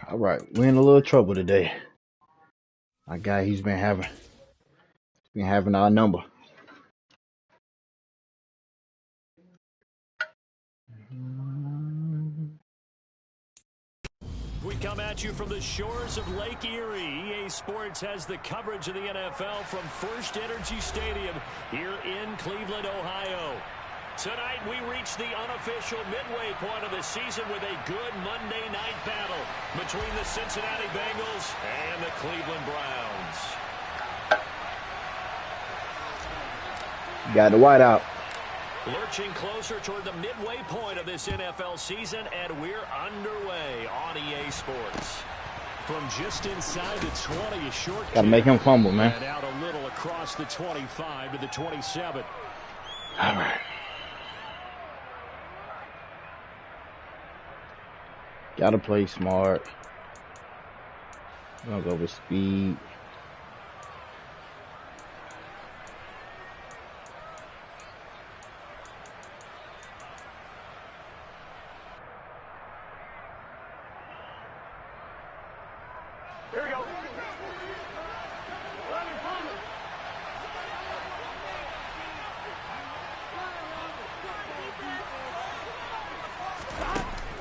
All right, we're in a little trouble today. My guy, he's been having our number. We come at you from the shores of Lake Erie. EA Sports has the coverage of the NFL from First Energy Stadium here in Cleveland, Ohio. Tonight, we reach the unofficial midway point of the season with a good Monday night battle between the Cincinnati Bengals and the Cleveland Browns. Got the white out. Lurching closer toward the midway point of this NFL season, and we're underway on EA Sports. From just inside the 20, a short Gotta make him fumble, man. And out a little across the 25 to the 27. All right. Gotta play smart. I'm gonna go with speed. Here we go.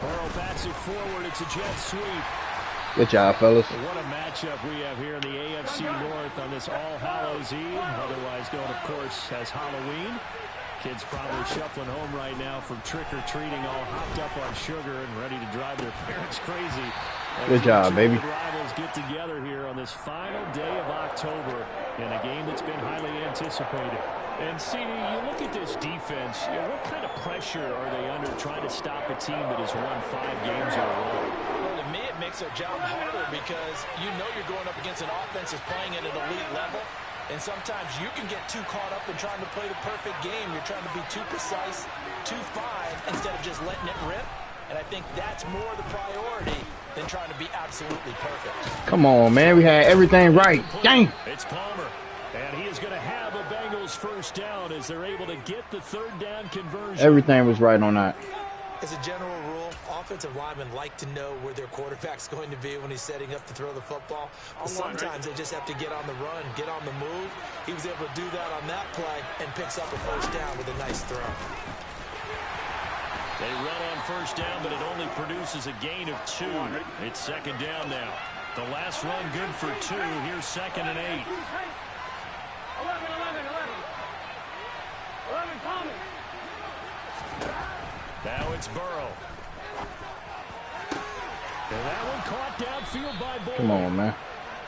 Burrow bats it forward. It's a jet sweep. Good job, fellas. What a matchup we have here in the AFC North on this All Hallows Eve, otherwise known, of course, as Halloween. Kids probably shuffling home right now from trick-or-treating, all hopped up on sugar and ready to drive their parents crazy. Good job, baby. Rivals get together here on this final day of October in a game that's been highly anticipated. And CD, you look at this defense, what kind of pressure are they under trying to stop a team that has won 5 games in a row? Well, to me, it makes their job harder because you know you're going up against an offense that's playing at an elite level. And sometimes you can get too caught up in trying to play the perfect game. You're trying to be too precise, too fine, instead of just letting it rip. And I think that's more the priority than trying to be absolutely perfect. Come on, man. We had everything right. Dang. It's Palmer. And he is going to have a Bengals first down as they're able to get the third down conversion. Everything was right on that. As a general rule, offensive linemen like to know where their quarterback's going to be when he's setting up to throw the football. But sometimes they just have to get on the run, get on the move. He was able to do that on that play and picks up a first down with a nice throw. They run on first down, but it only produces a gain of 2. It's second down now. The last run good for 2. Here's 2nd and 8. 11 Palmer. Now it's Burrow. And that one caught downfield by Bull. Come on, man.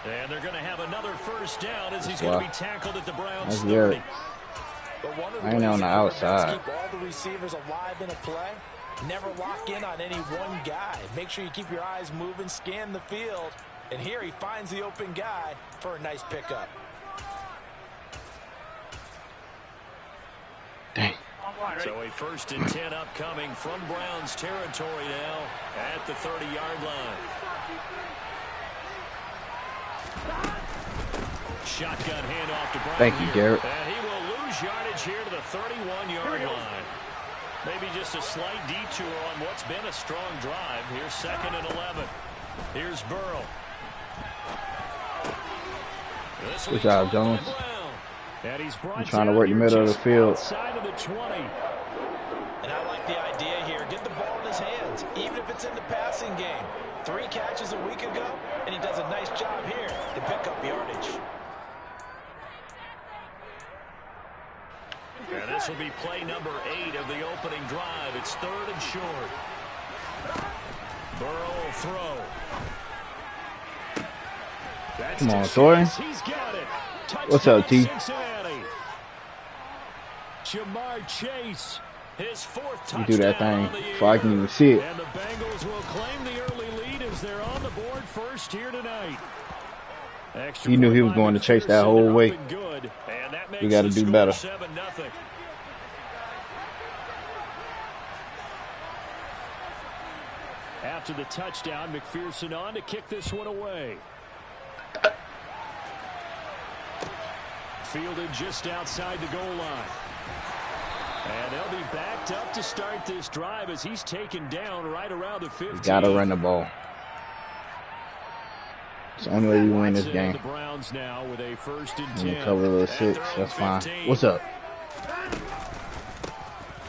And they're going to have another first down as he's going to be tackled at the Browns' That's 30. I ain't on the outside. Keep all the receivers alive in a play. Never lock in on any one guy. Make sure you keep your eyes moving, scan the field. And here he finds the open guy for a nice pickup. Dang. So a 1st and 10 upcoming from Browns territory now at the 30-yard line. Shotgun handoff to Brown. Thank you, Garrett. And he will lose yardage here to the 31-yard line. Maybe just a slight detour on what's been a strong drive. Here's 2nd and 11. Here's Burrow. Good job, Jones. And he's I'm trying to work the middle of the field. Outside of the 20. And I like the idea here. Get the ball in his hands, even if it's in the passing game. 3 catches a week ago, and he does a nice job here to pick up yardage. And this will be play number 8 of the opening drive. It's 3rd and short. Burrow will throw. That's Come on, Thor. He's got it. What's up, T? Cincinnati. Jamar Chase, his 4th touchdown. You do that thing before I can even see it. And the Bengals will claim the early lead as they're on the board first here tonight. You knew he was going to chase that whole way. We got to do better. 7-0. After the touchdown, McPherson on to kick this one away. Fielded just outside the goal line. And they'll be backed up to start this drive as he's taken down right around the 15. Got to run the ball. It's the only way we win this game. The Browns now with a 1st and 10. I'm gonna cover a little 6. That's fine. What's up?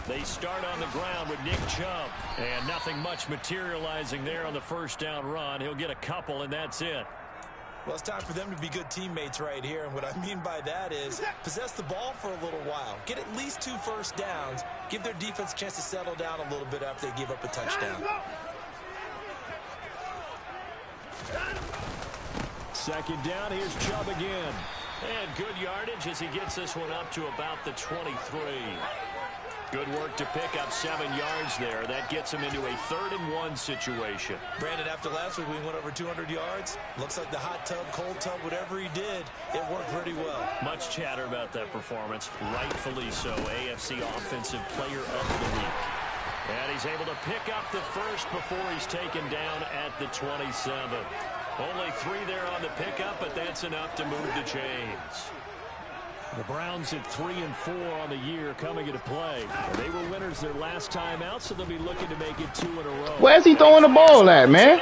They start on the ground with Nick Chubb. And nothing much materializing there on the 1st down run. He'll get a couple, and that's it. Well, it's time for them to be good teammates right here. And what I mean by that is possess the ball for a little while. Get at least 2 first downs. Give their defense a chance to settle down a little bit after they give up a touchdown. 2nd down, here's Chubb again. And good yardage as he gets this one up to about the 23. Good work to pick up 7 yards there. That gets him into a 3rd and 1 situation. Brandon, after last week we went over 200 yards. Looks like the hot tub, cold tub, whatever he did, it worked pretty well. Much chatter about that performance. Rightfully so. AFC Offensive Player of the Week. And he's able to pick up the first before he's taken down at the 27. Only 3 there on the pickup, but that's enough to move the chains. The Browns at 3 and 4 on the year coming into play. They were winners their last time out, so they'll be looking to make it 2 in a row. Where's he throwing the ball at, man?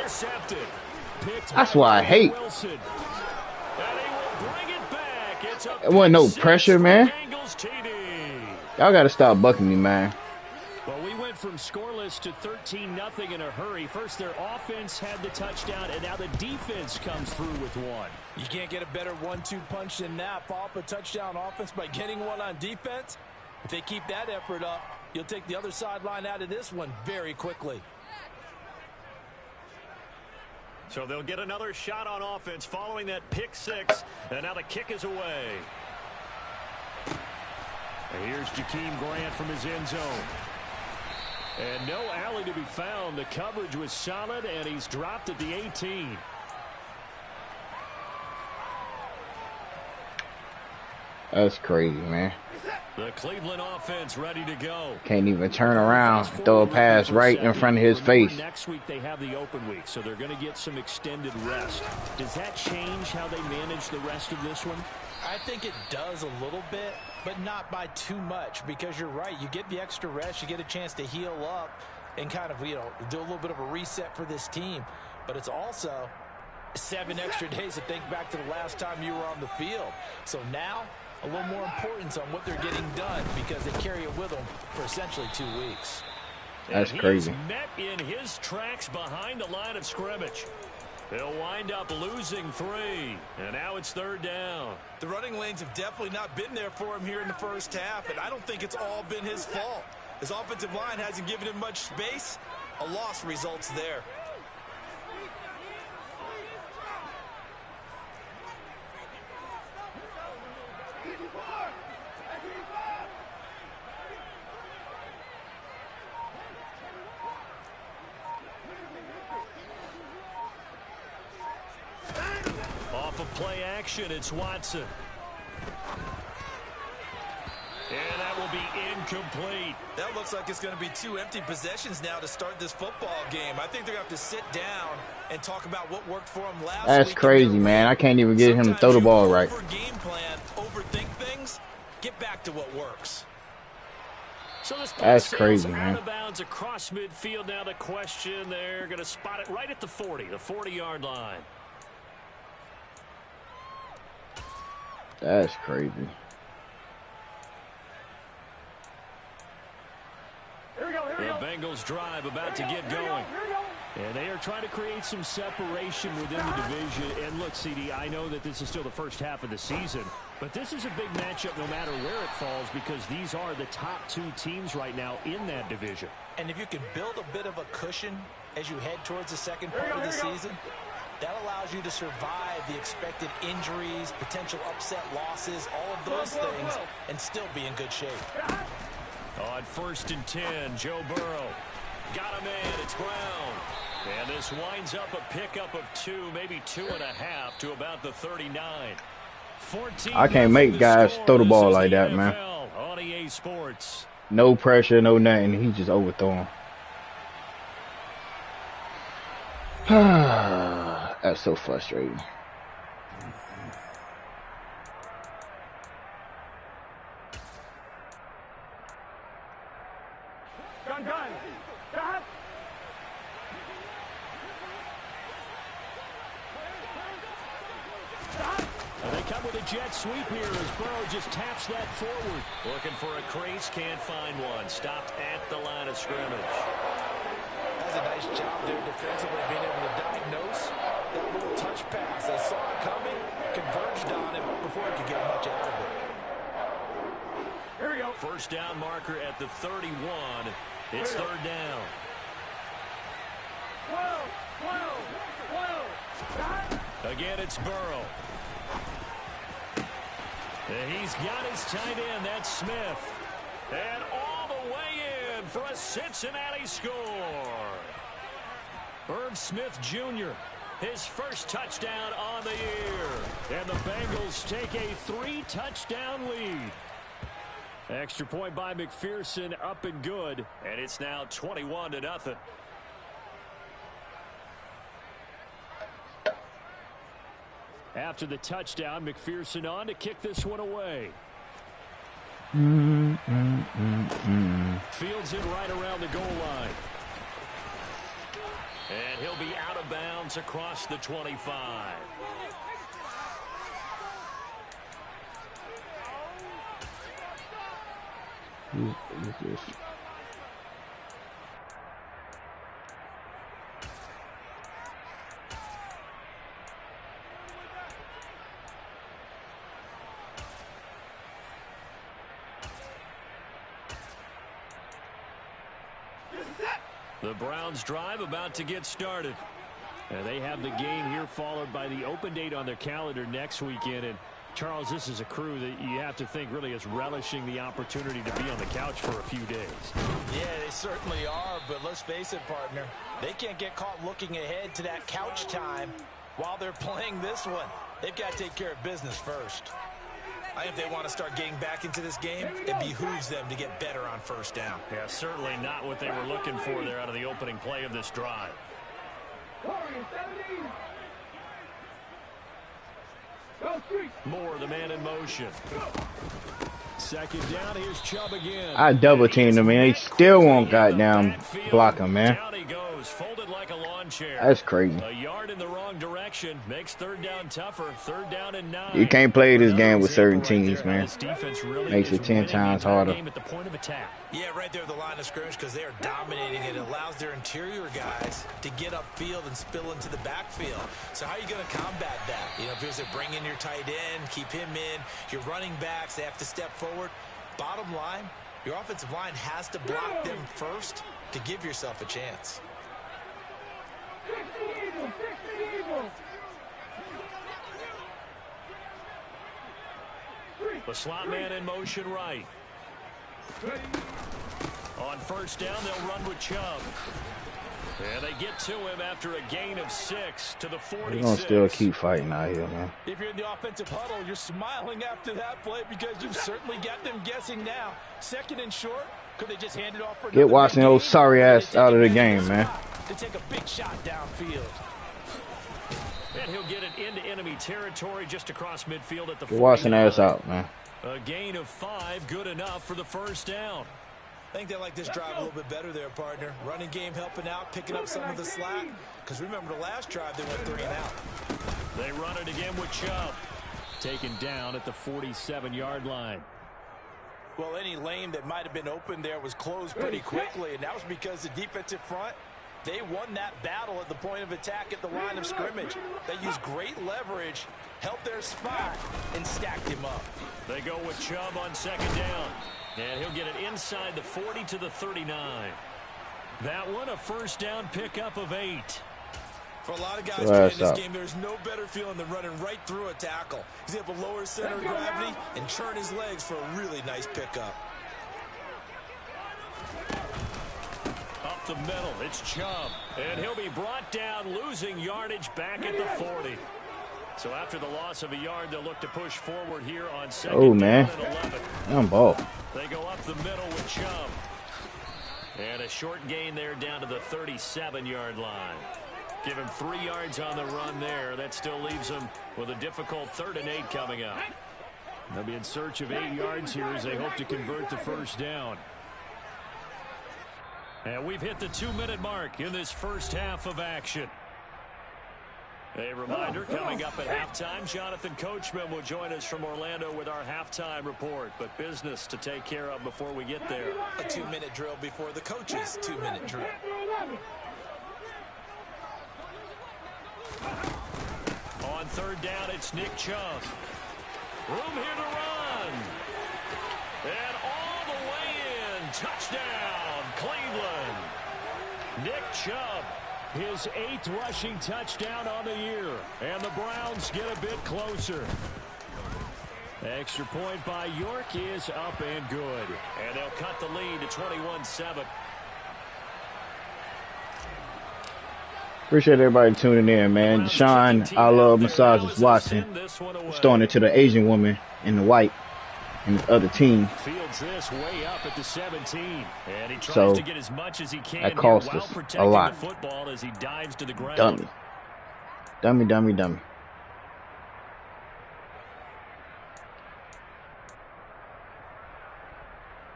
That's why I hate. It wasn't no pressure, man. Y'all got to stop bucking me, man. Well, we went from scoreless to 13-0 in a hurry. First, their offense had the touchdown, and now the defense comes through with one. You can't get a better 1-2 punch than that. Follow up a touchdown offense by getting one on defense. If they keep that effort up, you'll take the other sideline out of this one very quickly. So they'll get another shot on offense following that pick 6, and now the kick is away. And here's Jakeem Grant from his end zone. And no alley to be found. The coverage was solid, and he's dropped at the 18. That's crazy, man. The Cleveland offense ready to go. Can't even turn around, throw a pass right in front of his face. Next week they have the open week, so they're going to get some extended rest. Does that change how they manage the rest of this one? I think it does a little bit, but not by too much, because you're right. You get the extra rest, you get a chance to heal up and kind of, do a little bit of a reset for this team. But it's also 7 extra days to think back to the last time you were on the field. So now, a little more importance on what they're getting done, because they carry it with them for essentially 2 weeks. That's crazy. He's met in his tracks behind the line of scrimmage. They'll wind up losing 3, and now it's 3rd down. The running lanes have definitely not been there for him here in the first half, and I don't think it's all been his fault. His offensive line hasn't given him much space. A loss results there. Off of play action, it's Watson. And that will be incomplete. That looks like it's going to be 2 empty possessions now to start this football game. I think they're going to have to sit down and talk about what worked for them last week. That's crazy, man. I can't even get him to throw the ball right. Game plan, overthink things, get back to what works. So this That's crazy, man. Out of bounds across midfield. Now the question, they're going to spot it right at the 40, the 40-yard line. That's crazy. The Bengals drive about to get going. And they are trying to create some separation within the division. And look, CD, I know that this is still the first half of the season, but this is a big matchup no matter where it falls, because these are the top 2 teams right now in that division. And if you can build a bit of a cushion as you head towards the second part of the season, that allows you to survive the expected injuries, potential upset losses, all of those things, and still be in good shape. On 1st and 10, Joe Burrow. Got a man, it's Brown. And this winds up a pickup of 2, maybe 2.5 to about the 39. 14. I can't make guys throw the ball like that, man. On EA Sports. No pressure, no nothing. He just overthrowing. That's so frustrating. They come with a jet sweep here as Burrow just taps that forward. Looking for a crease, can't find one. Stopped at the line of scrimmage. That's a nice job there defensively, being able to diagnose that little touch pass. They saw it coming, converged on it before he could get much out of it. Here we go. First down marker at the 31. It's third down. 12. Again, it's Burrow. And he's got his tight end. That's Smith. And all the way in for a Cincinnati score. Irv Smith Jr., his first touchdown on the year. And the Bengals take a 3-touchdown lead. Extra point by McPherson, up and good. And it's now 21-0. After the touchdown, McPherson on to kick this one away. Fields it right around the goal line. And he'll be out of bounds across the 25. Who's this? The Browns drive about to get started. And they have the game here followed by the open date on their calendar next weekend. And Charles, this is a crew that you have to think really is relishing the opportunity to be on the couch for a few days. Yeah, they certainly are, but let's face it, partner. They can't get caught looking ahead to that couch time while they're playing this one. They've got to take care of business first. I think if they want to start getting back into this game, it behooves them to get better on first down. Yeah, certainly not what they were looking for there out of the opening play of this drive. Moore, the man in motion. Second down, here's Chubb again. I double teamed him, and they still won't goddamn block him, man. Down he goes, folded like a lawn chair. That's crazy. A yard in the wrong direction makes third down tougher. Third down and 9. You can't play this game with certain teams, man. Really makes it 10 times harder. At the point of attack. Yeah, right there at the line of scrimmage, because they are dominating it. It allows their interior guys to get upfield and spill into the backfield. So how are you going to combat that? You know, if you're bring in your tight end, keep him in, your running backs, they have to step forward. Bottom line, your offensive line has to block them first to give yourself a chance. The slot man in motion right. On first down, they'll run with Chubb. And they get to him after a gain of 6 to the 46. They're going to still keep fighting out here, man. If you're in the offensive huddle, you're smiling after that play because you've certainly got them guessing now. Second and short, could they just hand it off for Get Watson old sorry ass out of the game, man. To take a big shot downfield. And he'll get it into enemy territory just across midfield at the 49. Get Watson ass out, man. A gain of 5, good enough for the first down. I think they like this drive a little bit better there, partner. Running game helping out, picking up some of the slack. Because remember the last drive, they went 3 and out. They run it again with Chubb. Taken down at the 47-yard line. Well, any lane that might have been open there was closed pretty quickly, and that was because the defensive front, they won that battle at the point of attack at the line of scrimmage. They used great leverage, held their spot, and stacked him up. They go with Chubb on second down. And he'll get it inside the 40 to the 39. That one, a first down pickup of 8. For a lot of guys playing this game, there's no better feeling than running right through a tackle. He's able to lower center of gravity and turn his legs for a really nice pickup. Up the middle, it's Chubb. And he'll be brought down, losing yardage back at the 40. So after the loss of a yard, they'll look to push forward here on second down and 11. I'm ball. They go up the middle with Chubb. And a short gain there down to the 37-yard line. Give him 3 yards on the run there. That still leaves him with a difficult 3rd and 8 coming up. They'll be in search of 8 yards here as they hope to convert the first down. And we've hit the 2-minute mark in this first half of action. A reminder, coming up at halftime, Jonathan Coachman will join us from Orlando with our halftime report. But business to take care of before we get there. A 2-minute drill before the coach's 2-minute drill. On third down, it's Nick Chubb. Room here to run. And all the way in. Touchdown, Cleveland. Nick Chubb, his 8th rushing touchdown on the year. And the Browns get a bit closer. Extra point by York is up and good. And they'll cut the lead to 21-7. Appreciate everybody tuning in, man. Deshaun, I love massages. Watson, throwing it to the Asian woman in the white and the other team. Fields this way up at the 17, and he tries So to get as much as he can that cost while us protecting a lot. the football as he dives to the ground. Dummy. Dummy, dummy, dummy.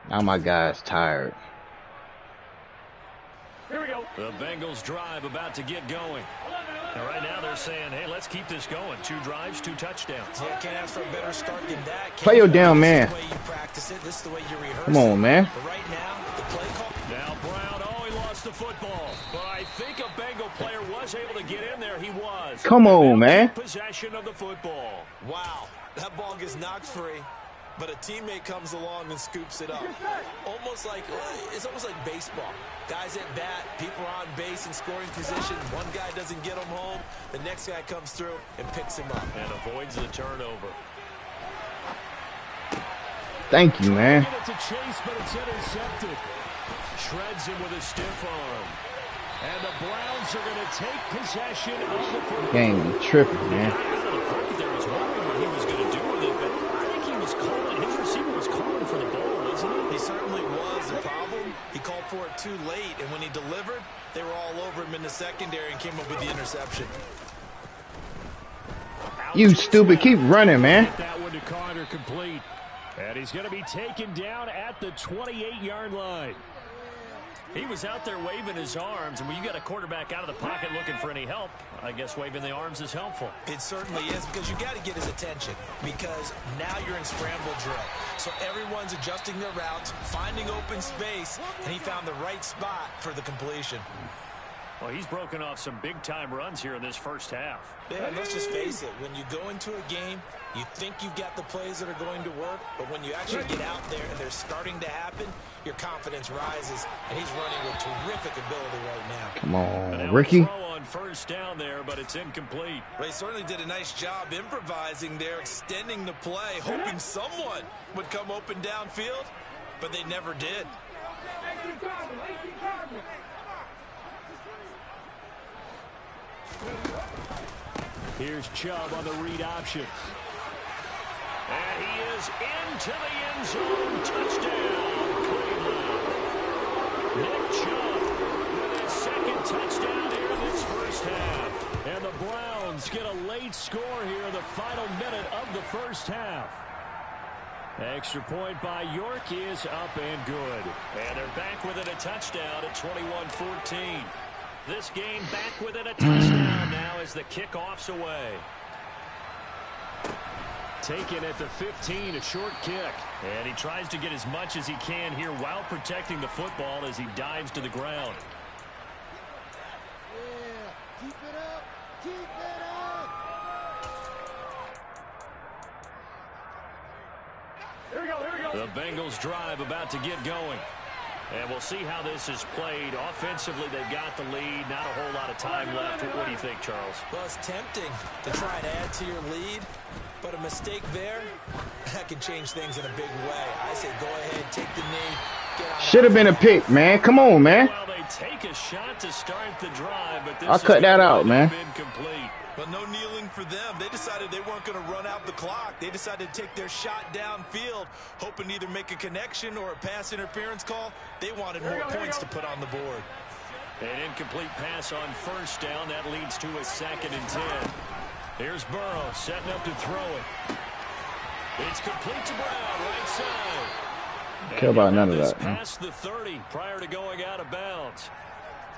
Now my guy's tired. Here we go. The Bengals drive about to get going. And right now they're saying, hey, let's keep this going. 2 drives, 2 touchdowns. Yeah, can't ask for a better start than that. Play your damn man. This is the way you practice it. This is the way you rehearse Come on, man. But right now, the play call. Now Brown, oh, he lost the football. But I think a Bengal player was able to get in there. He was. Come on, man. Possession of the football. Wow, that ball gets knocked free, but a teammate comes along and scoops it up. It's almost like baseball. Guys at bat, people are on base in scoring position. One guy doesn't get him home. The next guy comes through and picks him up. And avoids the turnover. Thank you, man. It's a chase, but it's intercepted. Shreds him with a stiff arm. And the Browns are going to take possession of the football. Game be tripping, man. There was wondering what he was going to do with it, but I think he was calling. His receiver was calling for the ball, wasn't he? He certainly was. The problem, he called for it too late, and when he delivered, they were all over him in the secondary and came up with the interception. You stupid. Keep running, man. Get that one to Carter complete. And he's going to be taken down at the 28-yard line. He was out there waving his arms, and when you got a quarterback out of the pocket looking for any help, I guess waving the arms is helpful. It certainly is, because you got to get his attention, because now you're in scramble drill. So everyone's adjusting their routes, finding open space, and he found the right spot for the completion. Well, he's broken off some big-time runs here in this first half. Yeah, and let's just face it. When you go into a game, you think you've got the plays that are going to work, but when you actually get out there and they're starting to happen, your confidence rises, and he's running with terrific ability right now. Come on, Ricky. Throw on first down there, but it's incomplete. Well, he certainly did a nice job improvising there, extending the play, hoping someone would come open downfield, but they never did. Here's Chubb on the read option. And he is into the end zone. Touchdown, Cleveland. Nick Chubb with his 2nd touchdown here in this first half. And the Browns get a late score here in the final minute of the first half. Extra point by York is up and good. And they're back with it, a touchdown at 21-14. This game back with it, a touchdown now as the kickoff's away. Taken at the 15, a short kick. And he tries to get as much as he can here while protecting the football as he dives to the ground. Yeah, keep it up, keep it up. Here we go, here we go. The Bengals drive about to get going. And we'll see how this is played. Offensively, they've got the lead. Not a whole lot of time left. What do you think, Charles? Well, it's tempting to try and add to your lead, but a mistake there, that can change things in a big way. I say go ahead, take the knee, get out. Should have been a pick, man. Come on, man. Well, they take a shot to start the drive, but this I'll cut that out, man. Incomplete. But no kneeling for them. They decided they weren't going to run out the clock. They decided to take their shot downfield, hoping to either make a connection or a pass interference call. They wanted more points to put on the board. An incomplete pass on first down. That leads to a 2nd and 10. Here's Burrow setting up to throw it. It's complete to Brown, right side. Care about none of that, man. Past the 30 prior to going out of bounds.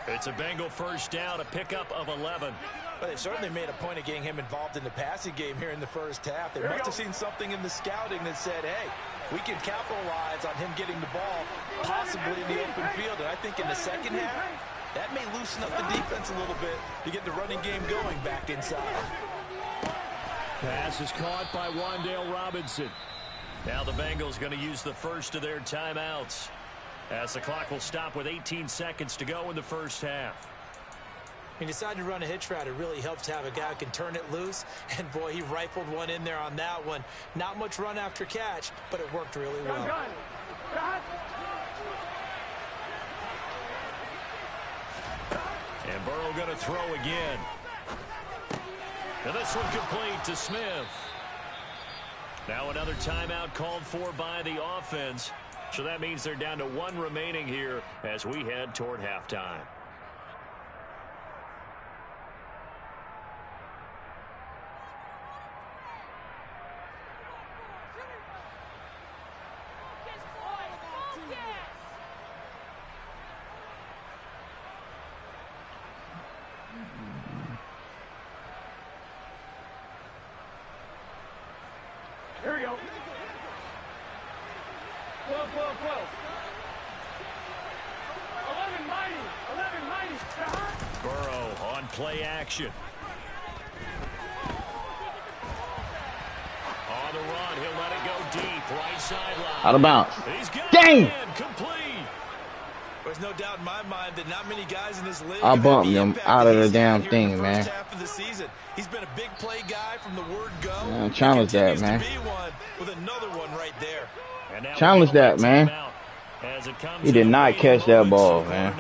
It's a Bengal first down, a pickup of 11. Well, they certainly made a point of getting him involved in the passing game here in the first half. They must have seen something in the scouting that said, hey, we can capitalize on him getting the ball possibly in the open field. And I think in the second half, that may loosen up the defense a little bit to get the running game going back inside. Pass is caught by Wan'Dale Robinson. Now the Bengals going to use the first of their timeouts, as the clock will stop with 18 seconds to go in the first half. He decided to run a hitch route. It really helps to have a guy who can turn it loose. And, boy, he rifled one in there on that one. Not much run after catch, but it worked really well. And Burrow going to throw again. And this one complete to Smith. Now another timeout called for by the offense. So that means they're down to one remaining here as we head toward halftime. Here we go. 12, 12, 12. 11 mighty. 11 mighty. Burrow on play action. On the run, he'll let it go deep, right sideline. Out of bounds. Dang! Complete. There's no doubt in my mind that not many guys in this league I bumped him out of the damn thing, man. Half of the season. He's been a big play guy from the word go. Man, challenge that, man. With another one right there. Challenge that, man. He did not catch that ball, man.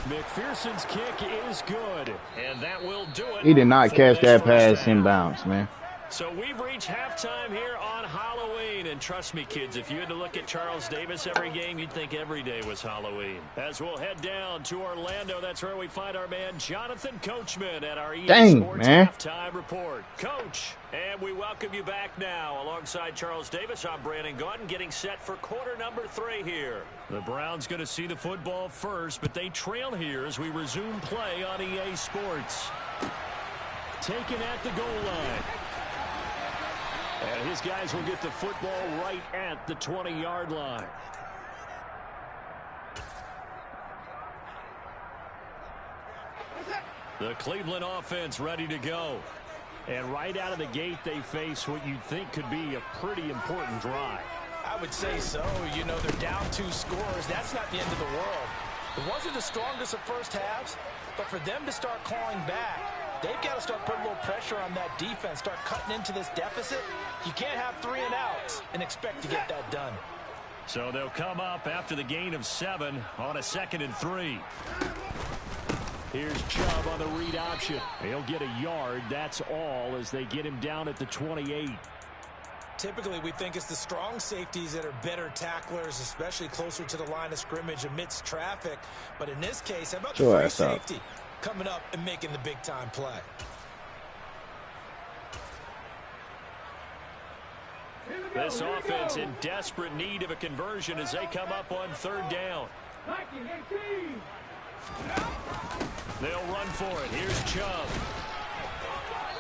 McPherson's kick is good, and that will do it. He did not catch that pass inbounds, man. So we've reached halftime here on Halloween. And trust me, kids, if you had to look at Charles Davis every game, you'd think every day was Halloween. As we'll head down to Orlando, that's where we find our man Jonathan Coachman at our EA Sports Halftime Report. Coach, and we welcome you back now. Alongside Charles Davis, I'm Brandon Gaudin, getting set for quarter number 3 here. The Browns going to see the football first, but they trail here as we resume play on EA Sports. Taken at the goal line. And his guys will get the football right at the 20-yard line. The Cleveland offense ready to go. And right out of the gate, they face what you'd think could be a pretty important drive. I would say so. You know, they're down 2 scores. That's not the end of the world. It wasn't the strongest of first halves, but for them to start clawing back, they've got to start putting a little pressure on that defense, start cutting into this deficit. You can't have 3 and outs and expect to get that done. So they'll come up after the gain of 7 on a 2nd and 3. Here's Chubb on the read option. He'll get a yard. That's all as they get him down at the 28. Typically, we think it's the strong safeties that are better tacklers, especially closer to the line of scrimmage amidst traffic. But in this case, how about the free safety coming up and making the big-time play? This offense in desperate need of a conversion as they come up on 3rd down. They'll run for it. Here's Chubb.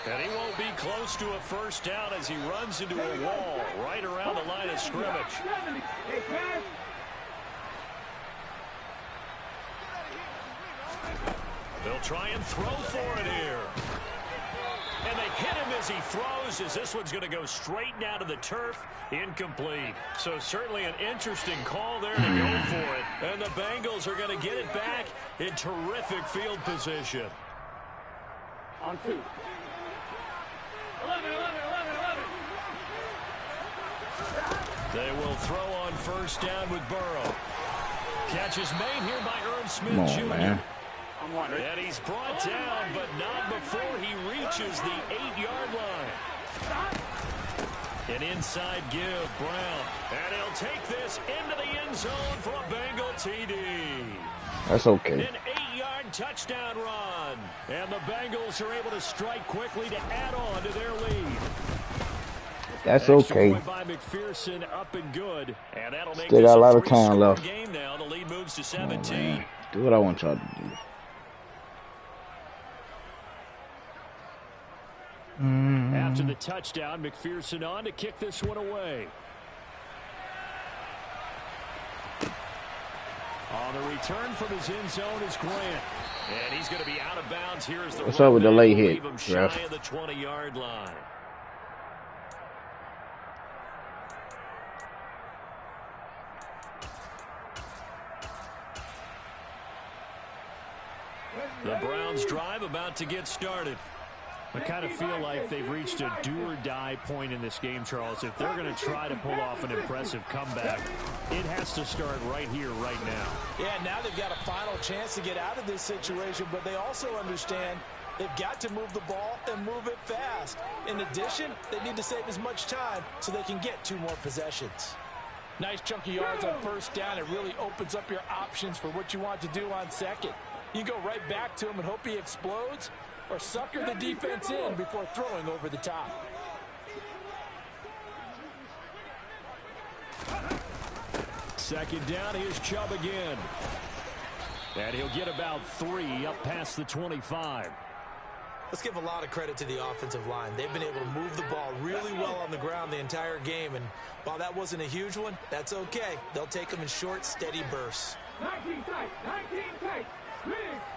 And he won't be close to a first down as he runs into a wall right around the line of scrimmage. They'll try and throw for it here. And they hit him as he throws, as this one's going to go straight down to the turf. Incomplete. So certainly an interesting call there to go for it. And the Bengals are going to get it back in terrific field position. On 2. 11, 11, 11, 11. They will throw on first down with Burrow. Catch is made here by Irv Smith Jr. Man. And he's brought down, but not before he reaches the 8-yard line. An inside give, Brown. And he'll take this into the end zone for a Bengal TD. That's okay. An 8-yard touchdown run. And the Bengals are able to strike quickly to add on to their lead. That's okay. By McPherson, up and good. And that'll make Still got a lot of time left. Game now. The lead moves to 17. Do what I want y'all to do. After the touchdown, McPherson on to kick this one away. On the return from his end zone is Grant. And he's going to be out of bounds here as the What's up with the late hit, shy of the 20-yard line. The Browns drive about to get started. I kind of feel like they've reached a do-or-die point in this game, Charles. If they're going to try to pull off an impressive comeback, it has to start right here, right now. Yeah, now they've got a final chance to get out of this situation, but they also understand they've got to move the ball and move it fast. In addition, they need to save as much time so they can get 2 more possessions. Nice chunky yards on first down. It really opens up your options for what you want to do on second. You go right back to him and hope he explodes, or sucker the defense in before throwing over the top. Second down, here's Chubb again. And he'll get about 3 up past the 25. Let's give a lot of credit to the offensive line. They've been able to move the ball really well on the ground the entire game, and while that wasn't a huge one, that's okay. They'll take them in short, steady bursts. 19 tight, 19 tight.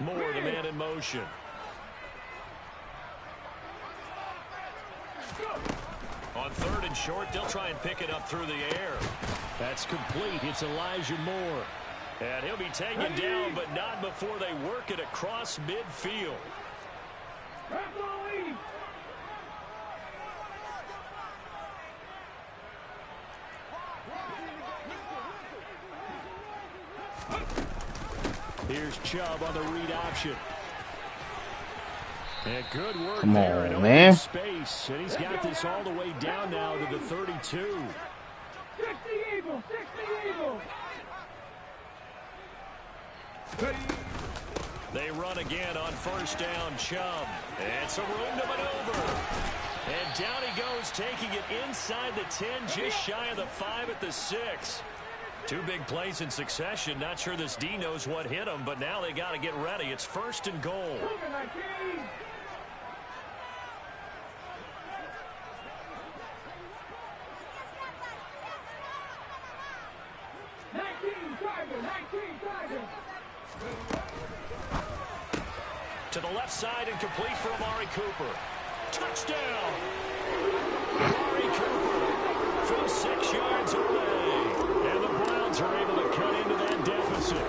Moore, the man in motion. On 3rd and short, they'll try and pick it up through the air. That's complete. It's Elijah Moore. And he'll be taken down, but not before they work it across midfield. Here's Chubb on the read option. And good work. Come there on, in man. Space. And he's got this all the way down now to the 32. 60 Eagles, 60 Eagles. They run again on first down, Chubb. And some room to maneuver. And down he goes, taking it inside the 10, just shy of the 5 at the 6. 2 big plays in succession. Not sure this D knows what hit him, but now they got to get ready. It's 1st and goal. To the left side and complete for Amari Cooper. Touchdown! Amari Cooper from 6 yards away. And the Browns are able to cut into that deficit.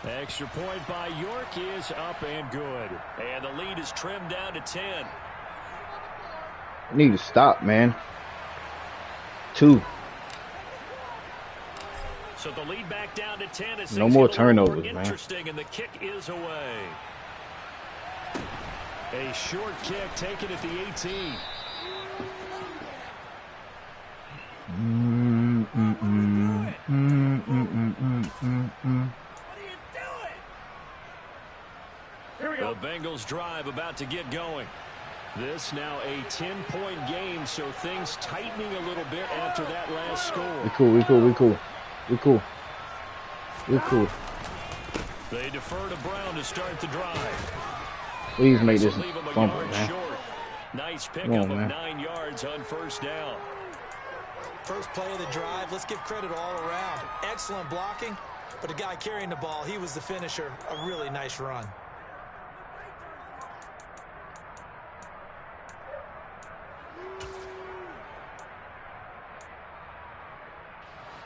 Extra point by York is up and good. And the lead is trimmed down to 10. Need to stop, man. 2. So the lead back down to 10. No more turnovers, man. Interesting, and the kick is away. A short kick taken at the 18. The Bengals drive about to get going. This now a 10-point game, so things tightening a little bit after that last score. We cool. They defer to Brown to start the drive. Please make this Leave him a fumble, yard man. short. Nice pickup on, of man. 9 yards on first down. First play of the drive, let's give credit all around. Excellent blocking, but the guy carrying the ball, he was the finisher. A really nice run.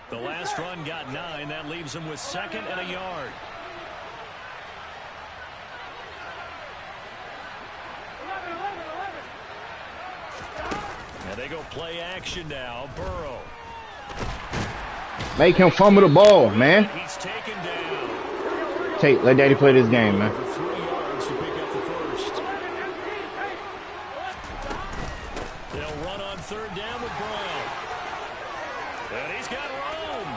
The last run got 9. That leaves him with 2nd and a yard. 11. And they go play action now. Burrow. Make him fumble the ball, man. He's taken down. Let Daddy play this game, man. For 3 yards to pick up the first. They'll run on 3rd down with Brown. And he's got room.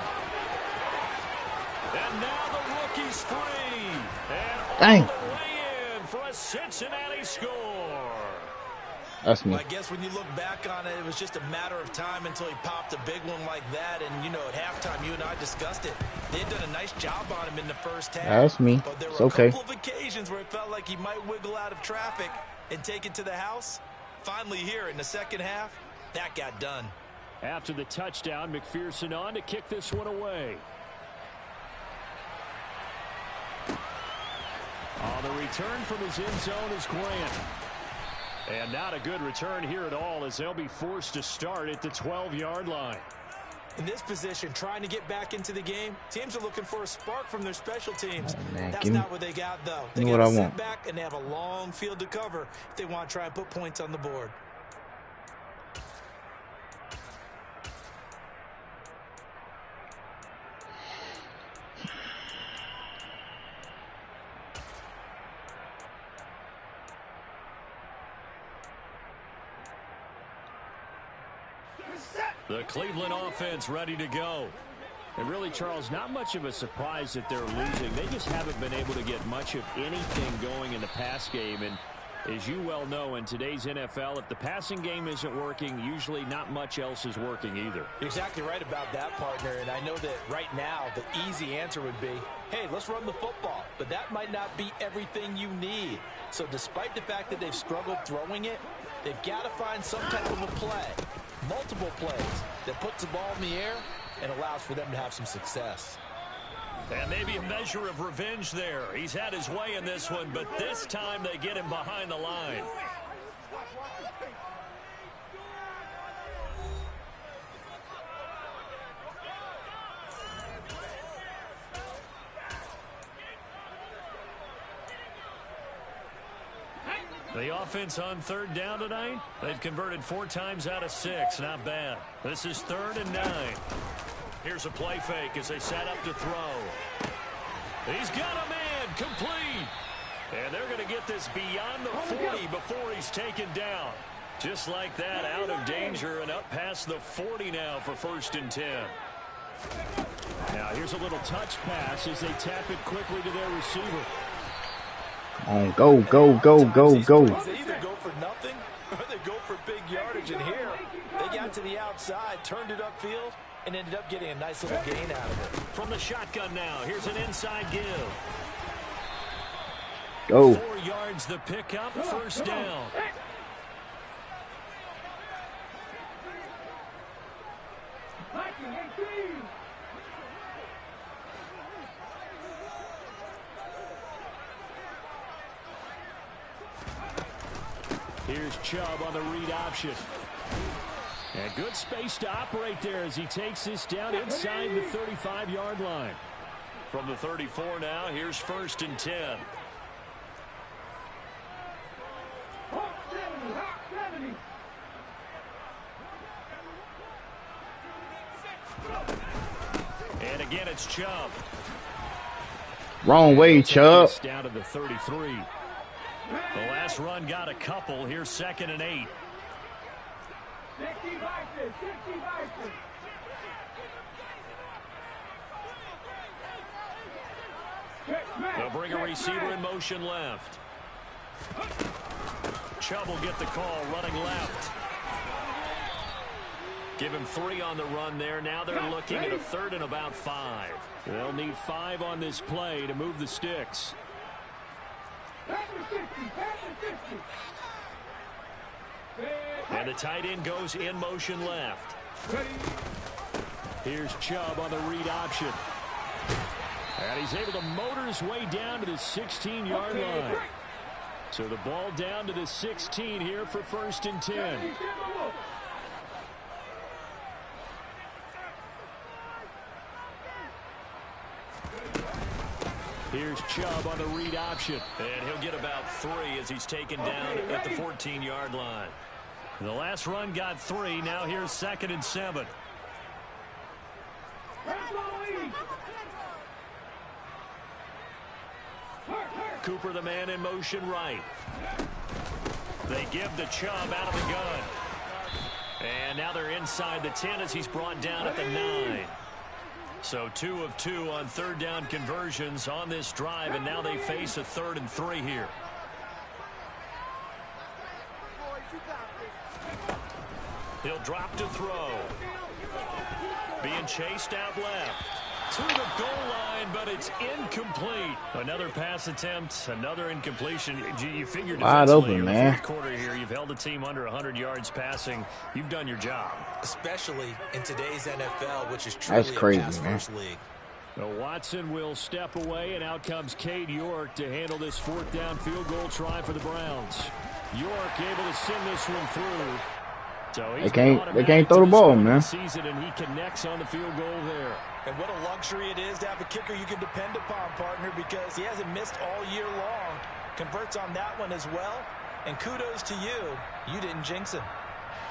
And now the rookie's free. And Dang. all the way in for a Cincinnati score. That's me. Well, I guess when you look back on it, it was just a matter of time until he popped a big one like that. And, you know, at halftime, you and I discussed it. They had done a nice job on him in the first half. That's me. But there It's were okay. a couple of occasions where it felt like he might wiggle out of traffic and take it to the house. Finally here in the second half, that got done. After the touchdown, McPherson on to kick this one away. On the return from his end zone is Grant. And not a good return here at all, as they'll be forced to start at the 12-yard line. In this position, trying to get back into the game, teams are looking for a spark from their special teams. Oh, man, That's not what they got, though. They what got I to sit want. back, and they have a long field to cover if they want to try and put points on the board. The Cleveland offense ready to go. And really, Charles, not much of a surprise that they're losing. They just haven't been able to get much of anything going in the pass game. And as you well know, in today's NFL, if the passing game isn't working, usually not much else is working either. You're exactly right about that, partner. And I know that right now the easy answer would be, hey, let's run the football. But that might not be everything you need. So despite the fact that they've struggled throwing it, they've got to find some type of a play. Multiple plays that puts the ball in the air and allows for them to have some success. And maybe a measure of revenge there. He's had his way in this one, but this time they get him behind the line. The offense on third down tonight, they've converted 4 times out of 6. Not bad. This is 3rd and 9. Here's a play fake as they set up to throw. He's got a man complete. And they're going to get this beyond the 40 before he's taken down. Just like that, out of danger and up past the 40 now for 1st and 10. Now here's a little touch pass as they tap it quickly to their receiver. On, go, go, go, go, go. They either go for nothing or they go for big yardage. And here, they got to the outside, turned it upfield, and ended up getting a nice little gain out of it. From the shotgun now, here's an inside give. Go. 4 yards the pickup, 1st down. Here's Chubb on the read option. And good space to operate there as he takes this down inside the 35-yard line. From the 34 now, here's 1st and 10. And again, it's Chubb. Wrong way, Chubb. Down to the 33. The last run got a couple. Here's 2nd and 8. They'll bring a receiver in motion left. Chubb will get the call running left. Give him 3 on the run there. Now they're looking at a 3rd and about 5. They'll need 5 on this play to move the sticks. And the tight end goes in motion left. Here's Chubb on the read option. And he's able to motor his way down to the 16-yard line. So the ball down to the 16 here for 1st and 10. Here's Chubb on the read option. And he'll get about 3 as he's taken down at the 14-yard line. The last run got 3. Now here's 2nd and 7. Cooper, the man in motion right. They give the Chubb out of the gun. And now they're inside the 10 as he's brought down at the 9. So 2 of 2 on 3rd down conversions on this drive, and now they face a 3rd and 3 here. Boys, you got He'll drop to throw. Being chased out left. To the goal line, but it's incomplete. Another pass attempt, another incompletion. You figured wide defensively open, in the man. fourth quarter here, you've held the team under 100 yards passing. You've done your job. Especially in today's NFL, which is truly That's crazy, a pass-first league. Now Watson will step away, and out comes Cade York to handle this fourth down field goal try for the Browns. York able to send this one through. So they can't throw the ball, man. Season, and he connects on the field goal there. And what a luxury it is to have a kicker you can depend upon, partner, because he hasn't missed all year long. Converts on that one as well. And kudos to you. You didn't jinx him.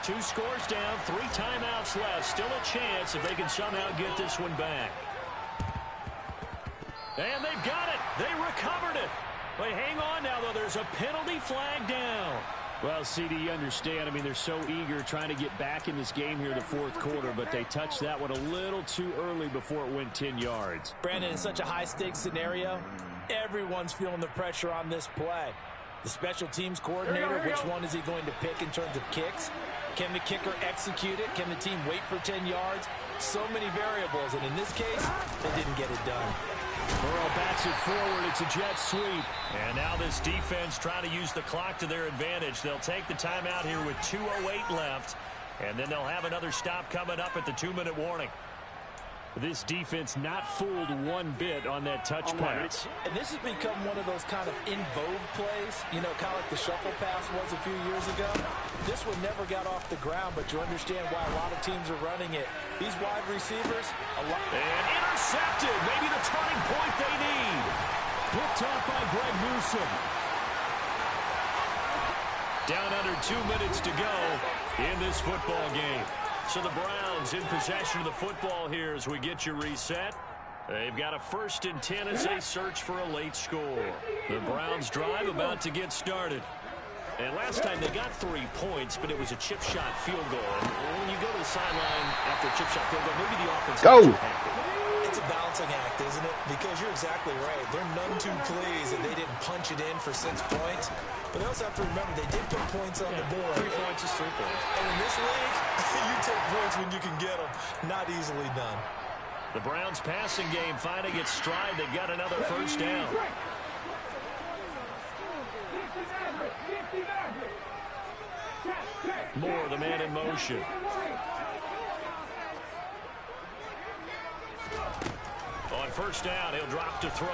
2 scores down, 3 timeouts left. Still a chance if they can somehow get this one back. And they've got it. They recovered it. Wait, hang on now, though. There's a penalty flag down. Well, CD, you understand. I mean, they're so eager trying to get back in this game here in the fourth quarter, but they touched that one a little too early before it went 10 yards. Brandon, in such a high-stakes scenario, everyone's feeling the pressure on this play. The special teams coordinator, which one is he going to pick in terms of kicks? Can the kicker execute it? Can the team wait for 10 yards? So many variables, and in this case, they didn't get it done. Burrow bats it forward. It's a jet sweep. And now this defense trying to use the clock to their advantage. They'll take the timeout here with 2:08 left. And then they'll have another stop coming up at the 2-minute warning. This defense not fooled one bit on that touch pass. And this has become one of those kind of in vogue plays, you know, kind of like the shuffle pass was a few years ago. This one never got off the ground, but you understand why a lot of teams are running it. These wide receivers, a lot. And intercepted. Maybe the turning point they need. Picked off by Greg Newsome. Down under 2 minutes to go in this football game. So the Browns in possession of the football here as we get you reset. They've got a 1st and 10 as they search for a late score. The Browns drive about to get started. And last time they got 3 points, but it was a chip shot field goal. And when you go to the sideline after a chip shot field goal, maybe the offense Go! It's a balancing act, isn't it? Because you're exactly right. They're none too pleased that they didn't punch it in for 6 points. But they also have to remember they did put points on the board. 3 points is 3 points. And in this league, you take points when you can get them. Not easily done. The Browns passing game finding its stride. They've got another 1st down. Moore, the man in motion. On 1st down, he'll drop to throw.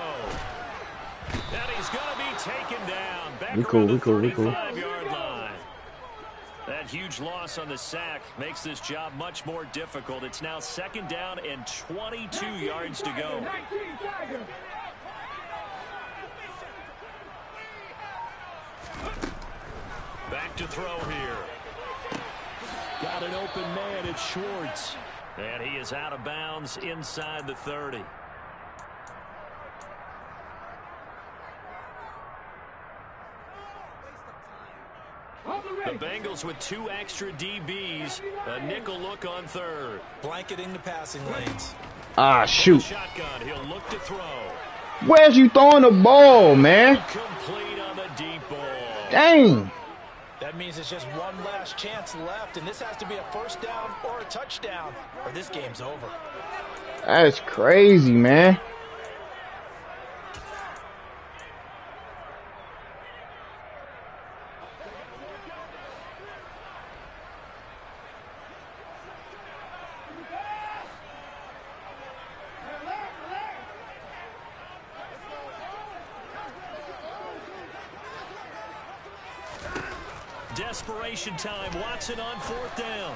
And he's going to be taken down. Back around the 35-yard line. That huge loss on the sack makes this job much more difficult. It's now 2nd down and 22 yards to go. Back to throw here. Got an open man. It's Schwartz. And he is out of bounds inside the 30. The Bengals with 2 extra DBs. A nickel look on 3rd. Blanketing the passing lanes. Ah, shoot. Shotgun. He'll look to throw. Where's you throwing the ball, man? Complete on the deep ball. Dang. That means it's just one last chance left, and this has to be a 1st down or a touchdown, or this game's over. That's crazy, man. Desperation time. Watson on 4th down.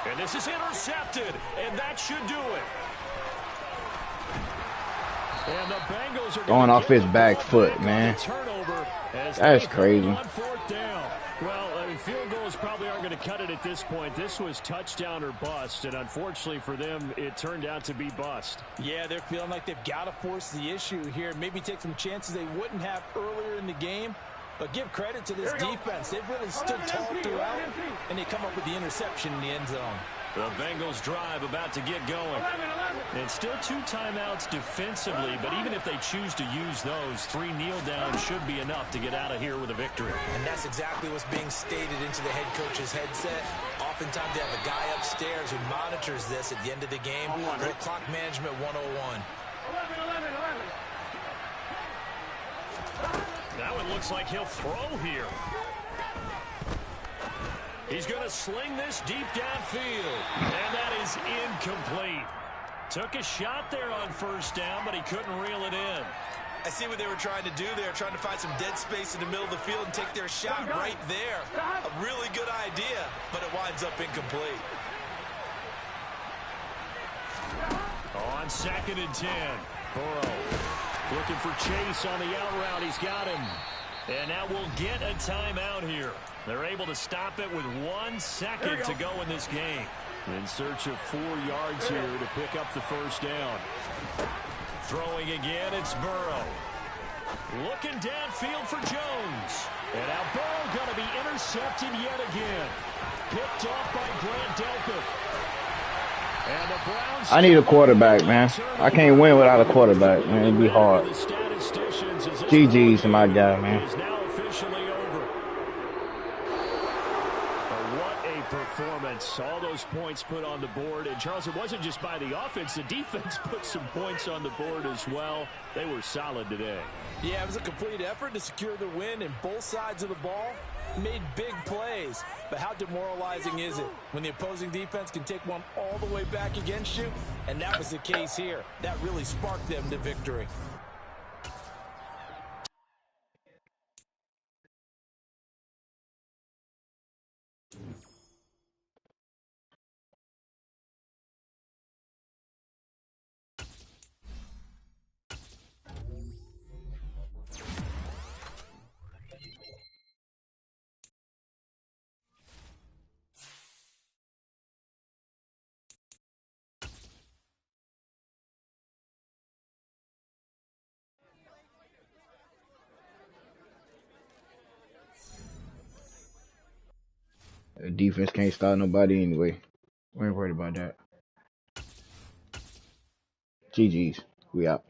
And this is intercepted. And that should do it. And the Bengals are Going off his back foot, man. That's crazy. On 4th down. Well, I mean, field goals probably aren't going to cut it at this point. This was touchdown or bust. And unfortunately for them, it turned out to be bust. Yeah, they're feeling like they've got to force the issue here. Maybe take some chances they wouldn't have earlier in the game. But give credit to this defense. They've really stood tall throughout, and they come up with the interception in the end zone. The Bengals drive about to get going. And still 2 timeouts defensively, but even if they choose to use those, 3 kneel downs should be enough to get out of here with a victory. And that's exactly what's being stated into the head coach's headset. Oftentimes they have a guy upstairs who monitors this at the end of the game. Little clock management 101. Now it looks like he'll throw here. He's going to sling this deep downfield. And that is incomplete. Took a shot there on first down, but he couldn't reel it in. I see what they were trying to do. They were trying to find some dead space in the middle of the field and take their shot right there. A really good idea, but it winds up incomplete. On 2nd and 10. Burrow looking for Chase on the out route. He's got him. And now we'll get a timeout here. They're able to stop it with 1 second to go in this game. In search of 4 yards here to pick up the first down. Throwing again, it's Burrow. Looking downfield for Jones. And now Burrow going to be intercepted yet again. Picked off by Grant Delpit. And the Browns... I need a quarterback, man. I can't win without a quarterback, man. It'd be hard. GG's to my guy, man. Performance, all those points put on the board. And Charles, it wasn't just by the offense. The defense put some points on the board as well. They were solid today. Yeah, it was a complete effort to secure the win, and both sides of the ball made big plays. But how demoralizing is it when the opposing defense can take one all the way back against you? And that was the case here. That really sparked them to victory. The defense can't stop nobody anyway. We ain't worried about that. GG's. We out.